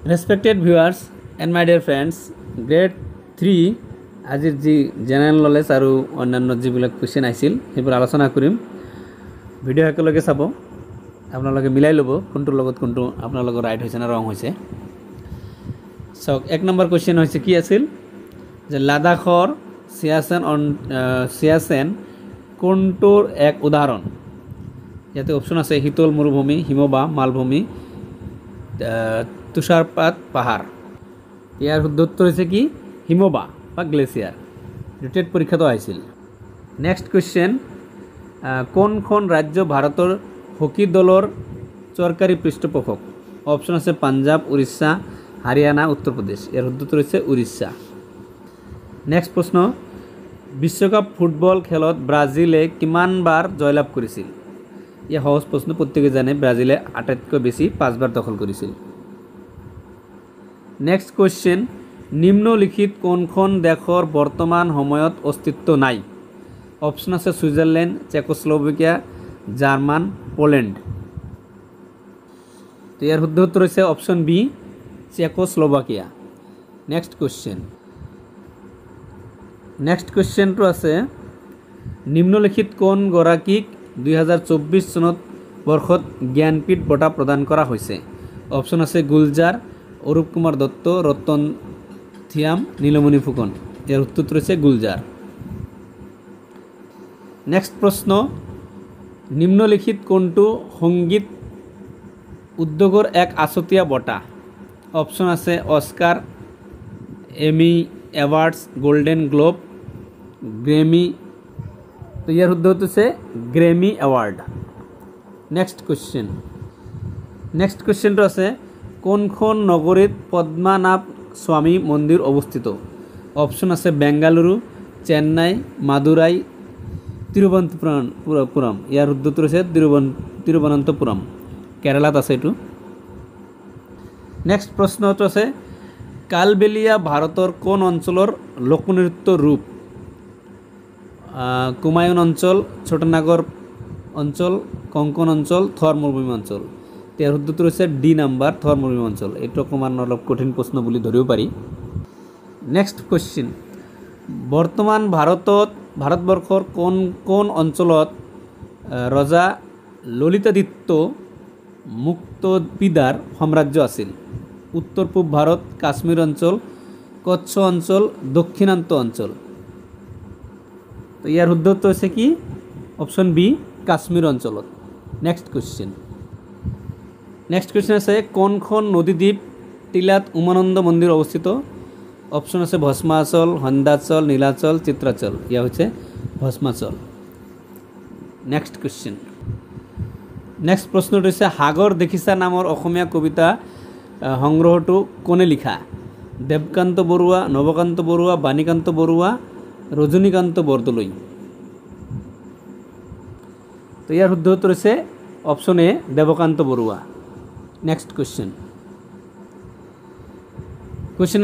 Respected viewers and my dear friends, grade 3 আজিৰ যি general knowledge আৰু অন্যান্য যিবিলাক কোৱেশ্চন আছিল সেইবোৰ আলোচনা কৰিম। ভিডিও একেলগে চাব, আপোনালোকে মিলাই ল'ব কোনটোৰ লগত কোনটো আপোনালোকৰ ৰাইট হৈছে না ৰং হৈছে। চাওক, 1 নম্বৰ কোৱেশ্চন হৈছে কি আছিল যে লাডাখৰ চিয়াচেন কোনটোৰ এক উদাহৰণ। ইয়াতে অপশ্যন আছে শীতল মৰুভূমি, হিমবাহ, মালভূমি, তুষাৰপাত পাহাড়। ইয়াৰ শুদ্ধ উত্তৰ হৈছে কি হিমবাহ বা গ্লেচিয়াৰ। টেট পৰীক্ষাটো আহিছিল। নেক্সট কুৱেশ্যন, কোনখন ৰাজ্য ভাৰতৰ হকী দলৰ চৰকাৰী পৃষ্ঠপোষক। অপশ্যন আছে পাঞ্জাব, উৰিষ্যা, হাৰিয়ানা, উত্তৰ প্ৰদেশ। ইয়াৰ শুদ্ধ উত্তৰ হৈছে উৰিষ্যা। নেক্সট প্ৰশ্ন, বিশ্বকাপ ফুটবল খেলত ব্ৰাজিলে কিমানবাৰ জয়লাভ কৰিছিল। ইয়া সহজ প্ৰশ্ন, প্ৰত্যেকে জানে ব্ৰাজিলে আটাইতকৈ বেছি 5 বাৰ দখল কৰিছিল। নেক্সট কুৱেশ্যন, নিম্নলিখিত কোনখন দেশৰ বৰ্তমান সময়ত অস্তিত্ব নাই। অপশ্যন আছে ছুইজাৰলেণ্ড, চেকোস্লোভাকিয়া, জাৰ্মান, পোলেণ্ড। তো ইয়াৰ শুদ্ধ উত্তৰ হৈছে অপশ্যন বি, চেকোস্লোভাকিয়া। নেক্সট কুৱেশ্যনটো আছে নিম্নলিখিত কোনগৰাকীক 2024 চনত বৰ্ষত জ্ঞানপীঠ বঁটা প্ৰদান কৰা হৈছে। অপশ্যন আছে গুলজাৰ, অৰূপ কুমাৰ দত্ত, ৰতন থিয়াম, নীলমণি ফুকন। ইয়াৰ উত্তৰটো হৈছে গুলজাৰ। নেক্সট প্ৰশ্ন, নিম্নলিখিত কোনটো সংগীত উদ্যোগৰ এক আছুতীয়া বঁটা। অপশ্যন আছে Oscar, Emmy awards, Golden Globe, Grammy. তো ইয়াৰ শুদ্ধ হৈছে গ্ৰেমি এৱাৰ্ড। নেক্সট কুৱেশ্যনটো আছে কোনখন নগৰীত পদ্মনাভ স্বামী মন্দিৰ অৱস্থিত। অপশ্যন আছে বেংগালুৰু, চেন্নাই, মাদুৰাই, তিৰুৱনন্তপুৰম। ইয়াৰ শুদ্ধ উত্তৰ হৈছে তিৰুৱনন্তপুৰম, কেৰালাত আছে এইটো। নেক্সট প্ৰশ্নটো আছে কালবেলিয়া ভাৰতৰ কোন অঞ্চলৰ লোকনৃত্য ৰূপ। কুমায়ুন অঞ্চল, ছোটনাগৰ অঞ্চল, কংকন অঞ্চল, থৰ মৰুভূমি অঞ্চল। ইয়াৰ শুদ্ধ উত্তৰ হৈছে ডি নাম্বাৰ, থৰ মৰুভূমি অঞ্চল। এইটো অকণমান অলপ কঠিন প্ৰশ্ন বুলি ধৰিব পাৰি। নেক্সট কুৱেশ্যন, বৰ্তমান ভাৰতবৰ্ষৰ কোন অঞ্চলত ৰজা ললিতাদিত্য মুক্তপিদাৰ সাম্ৰাজ্য আছিল। উত্তৰ পূব ভাৰত, কাশ্মীৰ অঞ্চল, কচ্ছ অঞ্চল, দক্ষিণান্ত অঞ্চল। তো ইয়াৰ শুদ্ধ উত্তৰ হৈছে কি অপশ্যন বি, কাশ্মীৰ অঞ্চলত। নেক্সট কুৱেশ্যন আছে কোনখন নদীদ্বীপ টিলাত উমানন্দ মন্দিৰ অৱস্থিত। অপশ্যন আছে ভস্মাচল, সন্ধ্যাচল, নীলাচল, চিত্ৰাচল। ইয়া হৈছে ভস্মাচল। নেক্সট প্ৰশ্নটো হৈছে সাগৰ দেখিছা নামৰ অসমীয়া কবিতা সংগ্ৰহটো কোনে লিখা। দেৱকান্ত বৰুৱা, নৱকান্ত বৰুৱা, বাণীকান্ত বৰুৱা, ৰজনীকান্ত বৰদলৈ। তো ইয়াৰ শুদ্ধ উত্তৰ হৈছে option A, Devkanta Barooah. Next question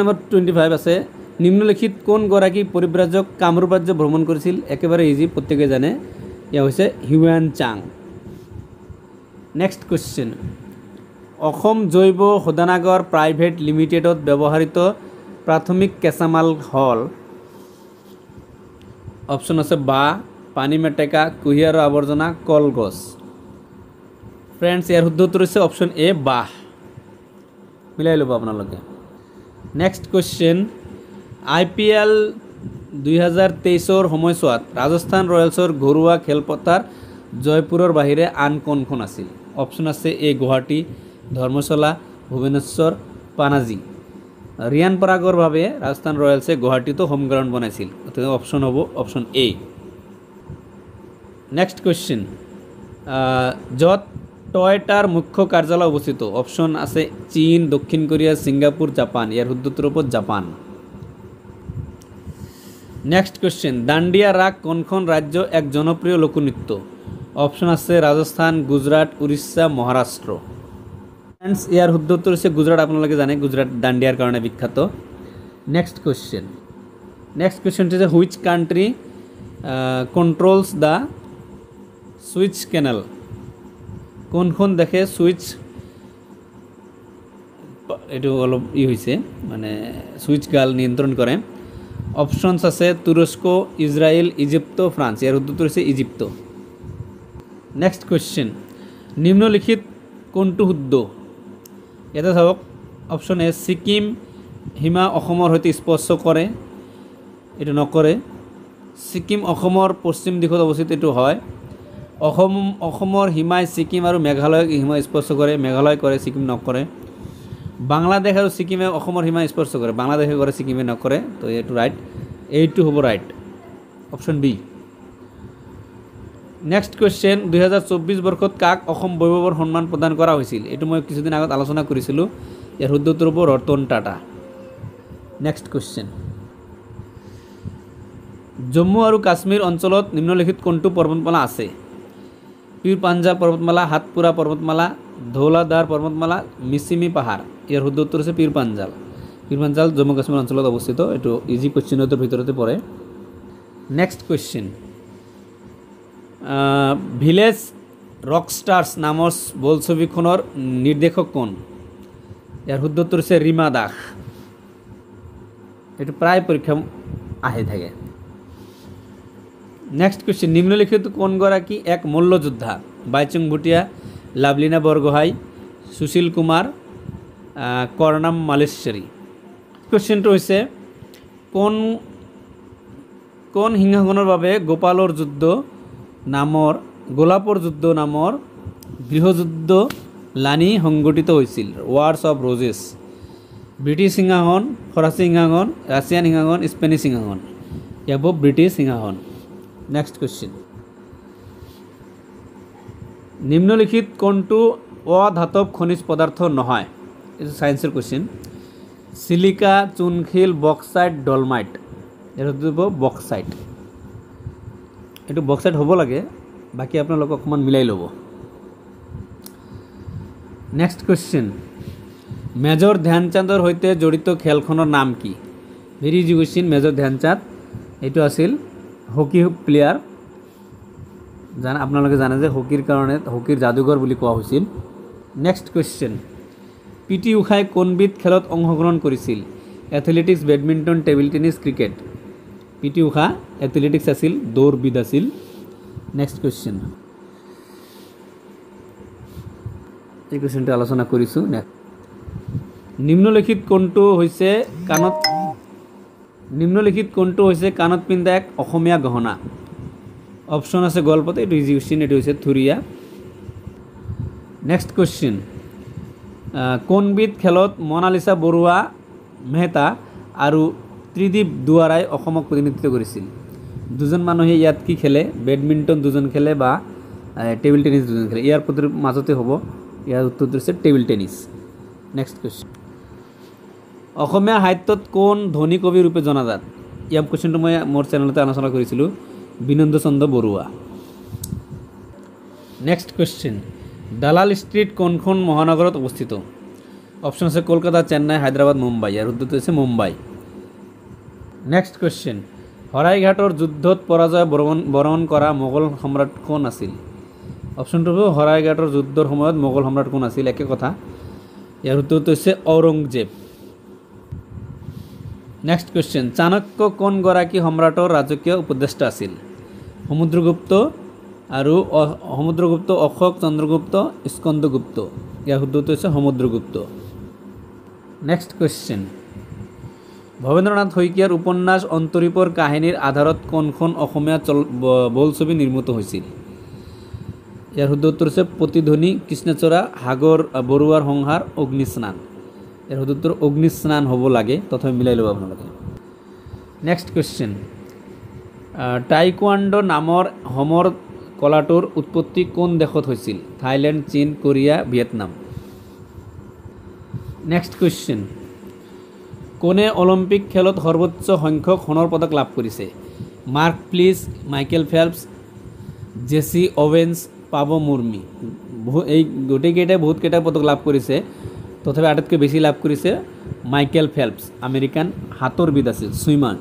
number 25 আছে নিম্নলিখিত কোনগৰাকী পৰিব্ৰাজক কামৰূপ ৰাজ্য ভ্ৰমণ কৰিছিল। একেবাৰে ইজি, প্ৰত্যেকে জানে। ইয়া হৈছে Hiuen Tsang. Next question, Assam জৈৱ শোধনাগাৰ প্ৰাইভেট লিমিটেডত ব্যৱহৃত প্ৰাথমিক কেঁচামাল হ'ল। অপশ্যন আছে বাঁহ, পানী মেটেকা, কুঁহিয়াৰৰ আৱৰ্জনা, কলগছ। ফ্ৰেণ্ডছ, ইয়াৰ শুদ্ধ উত্তৰ হৈছে অপশ্যন এ, বাঁহ। মিলাই ল'ব আপোনালোকে। নেক্সট কুৱেশ্যন, IPL 2023 সময়ছোৱাত ৰাজস্থান ৰয়েলছৰ ঘৰুৱা খেলপথাৰ জয়পুৰৰ বাহিৰে আন কোনখন আছিল। অপশ্যন আছে এ, গুৱাহাটী, ধৰ্মশালা, ভুৱনেশ্বৰ, পানাজী। ৰিয়ান পৰাগৰ বাবে ৰাজস্থান ৰয়েলছে গুৱাহাটীতো হোম গ্ৰাউণ্ড বনাইছিল। গতিকে অপশ্যন হ'ব অপশ্যন এ। নেক্সট কুৱেশ্যন, য'ত টয়টাৰ মুখ্য কাৰ্যালয় অৱস্থিত। অপশ্যন আছে চীন, দক্ষিণ কোৰিয়া, ছিংগাপুৰ, জাপান। ইয়াৰ শুদ্ধ উত্তৰ হ'ব জাপান। নেক্সট কুৱেশ্যন, দাণ্ডিয়া ৰাগ কোনখন ৰাজ্য এক জনপ্ৰিয় লোকনৃত্য। অপশ্যন আছে ৰাজস্থান, গুজৰাট, উৰিষ্যা, মহাৰাষ্ট্ৰ। ফ্ৰেণ্ডছ, ইয়াৰ শুদ্ধ উত্তৰ হৈছে গুজৰাট। আপোনালোকে জানে গুজৰাট দাণ্ডিয়াৰ কাৰণে বিখ্যাত। নেক্সট কুৱেশ্যনটো হৈছে which country controls the Suez canal. কোনখন দেশে সুইচ এইটো অলপ হৈছে মানে সুইচ গাল নিয়ন্ত্রণ করে। অপশনস আছে তুরস্ক, ইসরায়েল, ইজিপ্ত, ফ্রান্স। এর উত্তর হচ্ছে ইজিপ্ত। নেক্সট কোয়েশ্চেন, নিম্নলিখিত কোনটো শুদ্ধ? এটা চাওক, অপশন এ ছিকিম হিমা অসমৰ সৈতে স্পৰ্শ কৰে, এইটো নকৰে। ছিকিম অসমৰ পশ্চিম দিশত অৱস্থিত, এইটো হয়। অসমৰ হিমাই ছিকিম আৰু মেঘালয়ক হিমা স্পৰ্শ কৰে, মেঘালয় কৰে, ছিকিম নকৰে। বাংলাদেশ আৰু ছিকিমে অসমৰ সীমা স্পৰ্শ কৰে, বাংলাদেশে কৰে, ছিকিমে নকৰে। তো এইটো ৰাইট, এইটো হ'ব right, option B. Next question, 2024 বৰ্ষত কাক অসম বৈভৱৰ সন্মান প্ৰদান কৰা হৈছিল? এইটো মই কিছুদিন আগত আলোচনা কৰিছিলোঁ। ইয়াৰ শুদ্ধ উত্তৰ হ'ব ৰতন টাটা। নেক্সট কুৱেশ্যন, জম্মু আৰু কাশ্মীৰ অঞ্চলত নিম্নলিখিত কোনটো পৰ্বতমালা আছে? পীৰ পাঞ্জাল পৰ্বতমালা, হাতপুৰা পৰ্বতমালা, ধৌলাধাৰ পৰ্বতমালা, মিচিমি পাহাৰ। ইয়াৰ শুদ্ধ উত্তৰ হৈছে পীৰ পাঞ্জাল। পীৰ পাঞ্জাল জম্মু কাশ্মীৰ অঞ্চলত অৱস্থিত। এইটো ইজি কুৱেশ্যনৰ ভিতৰতে পৰে। নেক্সট কুৱেশ্যন, ভিলেজ ৰকষ্টাৰ্ছ নামৰ বোলছবিখনৰ নিৰ্দেশক কোন? ইয়াৰ শুদ্ধ উত্তৰ হৈছে ৰীমা দাস। এইটো প্ৰায় পৰীক্ষা আহি থাকে। নেক্সট কুৱেশ্যন, নিম্নলিখিত কোনগৰাকী এক মল্লযোদ্ধা? বাইচুং ভুটিয়া, লাভলীনা বৰগোহাঁই, সুশীল কুমাৰ, কৰ্ণাম মালেশ্বৰী। কুৱেশ্যনটো হৈছে কোন সিংহাসনৰ বাবে গোপালৰ যুদ্ধ নামৰ গোলাপৰ যুদ্ধ নামৰ গৃহযুদ্ধ লানি সংগঠিত হৈছিল? ৱাৰ্ছ অফ ৰোজেছ। ব্ৰিটিছ সিংহাসন, ফৰাচী সিংহাসন, ৰাছিয়ান সিংহাসন, স্পেনিছ সিংহাসন। ইয়াব ব্ৰিটিছ সিংহাসন। নেক্সট কুৱেশ্যন, নিম্নলিখিত কোনটো অধাতব খনিজ পদাৰ্থ নহয়? এইটো ছায়েন্সৰ কুৱেশ্যন। চিলিকা, চুনশিল, বক্সাইট, ডলমাইট। ইয়াৰ উত্তৰ হ'ব বক্সাইট। এইটো বক্সাইট হ'ব লাগে, বাকী আপোনালোকে অকণমান মিলাই ল'ব। নেক্সট কুৱেশ্যন, মেজৰ ধ্যানচাঁদৰ সৈতে জড়িত খেলখনৰ নাম কি? Very easy question. Major Dhyan Chand এইটো আছিল হকী প্লেয়াৰ। আপোনালোকে জানে যে হকীৰ কাৰণে হকীৰ যাদুঘৰ বুলি কোৱা হৈছিল। নেক্সট কুৱেশ্যন, পি টি উষাই কোনবিধ খেলত অংশগ্ৰহণ কৰিছিল? Athletics, badminton, table tennis, cricket. P T Usha athletics আছিল, দৌৰবিদ আছিল। নেক্সট কুৱেশ্যন, এই কুৱেশ্যনটো আলোচনা কৰিছোঁ। নিম্নলিখিত কোনটো হৈছে কাণত পিন্ধা এক অসমীয়া গহনা? অপশ্যন আছে গল্পতে, এইটো ইজি কুৱেশ্যন, এইটো হৈছে থুৰিয়া। নেক্সট কুৱেশ্যন, কোনবিধ খেলত মনালিছা বৰুৱা মেহতা আৰু ত্ৰিদীপ দুৱাৰাই অসমক প্ৰতিনিধিত্ব কৰিছিল? দুজন মানুহে ইয়াত কি খেলে? বেডমিণ্টন দুজন খেলে বা টেবুল টেনিছ দুজন খেলে। ইয়াৰ মাজতে হ'ব, ইয়াৰ উত্তৰটো হৈছে টেবুল টেনিছ। নেক্সট কুৱেশ্যন, অসমীয়া সাহিত্যত কোন ধনী কবি ৰূপে জনাজাত? ইয়াৰ কুৱেশ্যনটো মই মোৰ চেনেলতে আলোচনা কৰিছিলোঁ, বিনন্দ চন্দ্ৰ বৰুৱা। নেক্সট কুৱেশ্যন, দালাল ষ্ট্ৰীট কোনখন মহানগৰত অৱস্থিত? অপশ্যন আছে কলকাতা, চেন্নাই, হায়দৰাবাদ, মুম্বাই। ইয়াৰ উত্তৰটো হৈছে মুম্বাই। নেক্সট কুৱেশ্যন, শৰাইঘাটৰ যুদ্ধত পৰাজয় বৰণ কৰা মোগল সম্ৰাট কোন আছিল? অপশ্যনটো হ'ব শৰাইঘাটৰ যুদ্ধৰ সময়ত মোগল সম্ৰাট কোন আছিল? একে কথা। ইয়াৰ উত্তৰটো হৈছে ঔৰংজেব। নেক্সট কুৱেশ্যন, চাণক্য কোনগৰাকী সম্ৰাটৰ ৰাজকীয় উপদেষ্টা আছিল? সমুদ্ৰগুপ্ত, অশোক, চন্দ্ৰগুপ্ত, স্কন্দগুপ্ত। ইয়াৰ উত্তৰটো হৈছে সমুদ্ৰগুপ্ত। নেক্সট কুৱেশ্যন, ভৱেন্দ্ৰনাথ শইকীয়াৰ উপন্যাস অন্তৰীপৰ কাহিনীৰ আধাৰত কোনখন অসমীয়া বোলছবি নিৰ্মিত হৈছিল? ইয়াৰ শুদ্ধ উত্তৰ হৈছে প্ৰতিধ্বনি, কৃষ্ণচূড়া, সাগৰ বৰুৱাৰ সংহাৰ, অগ্নিস্নান। ইয়াৰ শুদ্ধ উত্তৰ অগ্নিস্নান হ'ব লাগে, তথাপি মিলাই ল'ব আপোনালোকে। নেক্সট কুৱেশ্যন, টাইকোৱাণ্ডো নামৰ সমৰ কলাটোৰ উৎপত্তি কোন দেশত হৈছিল? থাইলেণ্ড, চীন, কোৰিয়া, ভিয়েটনাম। নেক্সট কুৱেশ্যন, কোনে অলিম্পিক খেলত সৰ্বোচ্চ সংখ্যক সোণৰ পদক লাভ কৰিছে? মাৰ্ক প্লিছ, মাইকেল ফেল্পছ, জেছি অৱেন্স, পাব মুৰ্মি। এই গোটেইকেইটাই বহুতকেইটা পদক লাভ কৰিছে, তথাপি আটাইতকৈ বেছি লাভ কৰিছে মাইকেল ফেল্পছ, আমেৰিকান সাঁতোৰবিদ আছিল, ছুইমাৰ।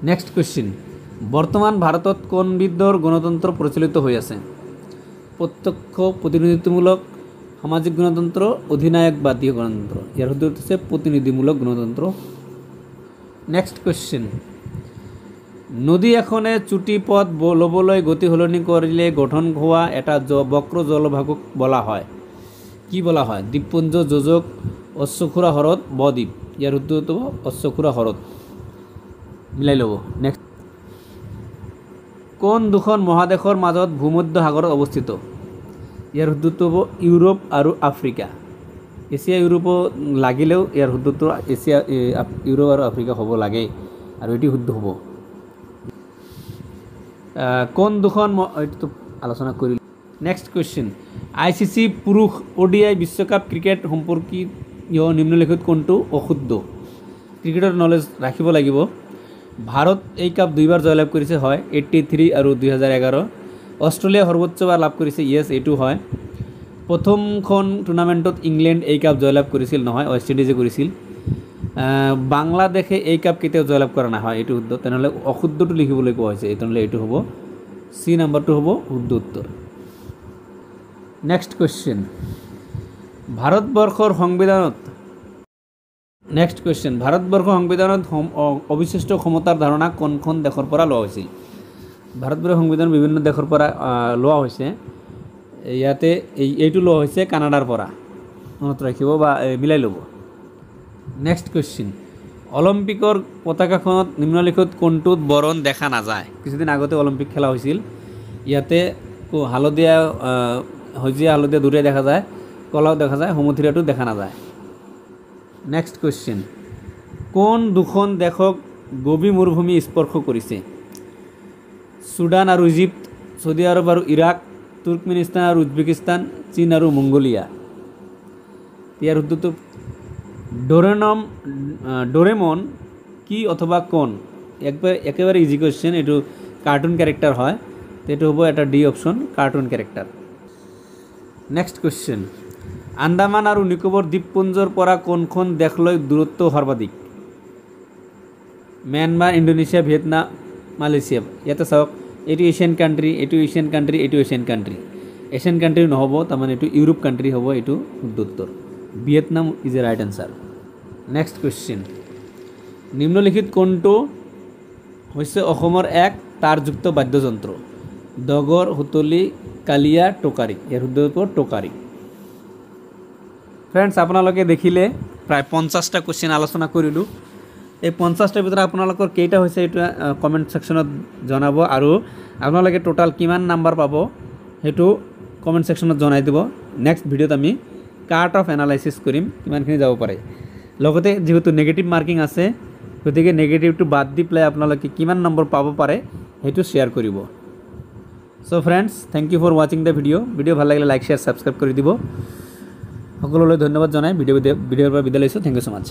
নেক্সট কুৱেশ্যন, বৰ্তমান ভাৰতত কোনবিধৰ গণতন্ত্ৰ প্ৰচলিত হৈ আছে? প্ৰত্যক্ষ প্ৰতিনিধিত্বমূলক সামাজিক গণতন্ত্ৰ, অধিনায়কবাদী গণতন্ত্ৰ। এৰ উত্তৰ হচ্ছে প্ৰতিনিধিমূলক গণতন্ত্ৰ। নেক্সট কোশ্চেন, নদী এখনে চুটি পথ লবলৈ গতি সলনি কৰিলে গঠন হোৱা এটা বক্ৰ জলভাগক বলা হয়, কি বলা হয়? দ্বীপপুঞ্জ, যোজক, অশ্বক্ষুৰা হ্ৰদ, বদ্বীপ। ইয়াৰ উত্তৰ হ'ব অশ্বক্ষুৰা হ্ৰদ। মিলাই ল'ব। নেক্সট, কোন দুখন মহাদেশৰ মাজত ভূমধ্য সাগৰত অৱস্থিত? ইয়াৰ উত্তৰটো হ'ব ইউৰোপ আৰু আফ্ৰিকা। এছিয়া ইউৰোপ লাগিলেও ইয়াৰ উত্তৰটো এছিয়া ইউৰোপ আৰু আফ্ৰিকা হ'ব লাগে, আৰু এটি শুদ্ধ হ'ব। কোন দুখন এইটো আলোচনা কৰিলোঁ। নেক্সট কুৱেশ্যন, ICC পুৰুষ ODI বিশ্বকাপ ক্ৰিকেট সম্পৰ্কীয় নিম্নলিখিত কোনটো অশুদ্ধ? ক্ৰিকেটৰ নলেজ ৰাখিব লাগিব। ভাৰত এই কাপ 2বাৰ জয়লাভ কৰিছে, হয়। 83 আৰু 2011। অষ্ট্ৰেলিয়া সৰ্বোচ্চবাৰ লাভ কৰিছে, ইয়েছ, এইটো হয়। প্ৰথমখন টুৰ্ণামেণ্টত ইংলেণ্ড এই কাপ জয়লাভ কৰিছিল, নহয়, ৱেষ্ট ইণ্ডিজে কৰিছিল। বাংলাদেশে এই কাপ কেতিয়াও জয়লাভ কৰা নাই, হয়, এইটো শুদ্ধ। তেনেহ'লে অশুদ্ধটো লিখিবলৈ কোৱা হৈছে, তেনেহ'লে এইটো হ'ব চি নম্বৰটো হ'ব শুদ্ধ উত্তৰ। নেক্সট কুৱেশ্যন, ভাৰতবৰ্ষৰ সংবিধানত অবিশিষ্ট ক্ষমতাৰ ধাৰণা কোনখন দেশৰ পৰা লোৱা হৈছিল? ভাৰতবৰ্ষৰ সংবিধান বিভিন্ন দেশৰ পৰা লোৱা হৈছে। ইয়াতে এইটো লোৱা হৈছে কানাডাৰ পৰা, মনত ৰাখিব বা মিলাই ল'ব। নেক্সট কুৱেশ্যন, অলিম্পিকৰ পতাকাখনত নিম্নলিখিত কোনটোত বৰণ দেখা নাযায়? কিছুদিন আগতে অলিম্পিক খেলা হৈছিল, ইয়াতে হালধীয়া, সেউজীয়া হালধীয়া দুটাই দেখা যায়, কলাও দেখা যায়, সমুথিৰাটো দেখা নাযায়। নেক্সট কুৱেশ্যন, কোন দুখন দেশক গভীৰ মৰুভূমি স্পৰ্শ কৰিছে? চুডান আৰু ইজিপ্ত, চৌদি আৰব আৰু ইৰাক, তুৰ্কমেনিস্তান আৰু উজবেকিস্তান, চীন আৰু মংগোলিয়া। ইয়াৰ উত্তৰটো ডোৰেমন কি অথবা কোন? একেবাৰে ইজি কুৱেশ্যন, এইটো কাৰ্টুন ক্যাৰেক্টাৰ হয়, এইটো হ'ব এটা D option, cartoon character. Next question, Andaman আৰু নিকোবৰ দ্বীপপুঞ্জৰ পৰা কোনখন দেশলৈ দূৰত্ব সৰ্বাধিক? Myanmar, Indonesia, Vietnam, Malaysia. ইয়াতে চাওক, এইটো এছিয়ান কাণ্ট্ৰি, এইটো এছিয়ান কাণ্ট্ৰি, এইটো এছিয়ান কাণ্ট্ৰি। এছিয়ান কাণ্ট্ৰি নহ'ব, তাৰমানে এইটো ইউৰোপ কাণ্ট্ৰি হ'ব, এইটো শুদ্ধ উত্তৰ। Vietnam is a right answer. Next question, নিম্নলিখিত কোনটো হৈছে অসমৰ এক তাঁৰযুক্ত বাদ্যযন্ত্ৰ? ডগৰ, সুতলি, কালিয়া, টোকাৰী। ইয়াৰ শুদ্ধ উত্তৰ টোকাৰী। ফ্ৰেণ্ডছ, আপোনালোকে দেখিলে প্ৰায় 50টা কুৱেশ্যন আলোচনা কৰিলোঁ। এই 50টাৰ ভিতৰত আপোনালোকৰ কেইটা হৈছে এইটো কমেণ্ট ছেকশ্যনত জনাব, আৰু আপোনালোকে টোটাল কিমান নাম্বাৰ পাব সেইটো কমেণ্ট ছেকশ্যনত জনাই দিব। নেক্সট ভিডিঅ'ত আমি কাট অফ এনালাইচিছ কৰিম, কিমানখিনি যাব পাৰে। লগতে যেহেতু নেগেটিভ মাৰ্কিং আছে, গতিকে নেগেটিভটো বাদ দি পেলাই আপোনালোকে কিমান নম্বৰ পাব পাৰে সেইটো শ্বেয়াৰ কৰিব। চ' ফ্ৰেণ্ডছ, থেংক ইউ ফৰ ৱাচিং দ্য ভিডিঅ' ভাল লাগিলে লাইক, শ্বেয়াৰ, ছাবস্ক্ৰাইব কৰি দিব। সকলোলৈ ধন্যবাদ জনাই ভিডিঅ'ৰ পৰা বিদায় লৈছোঁ। Thank you so' much.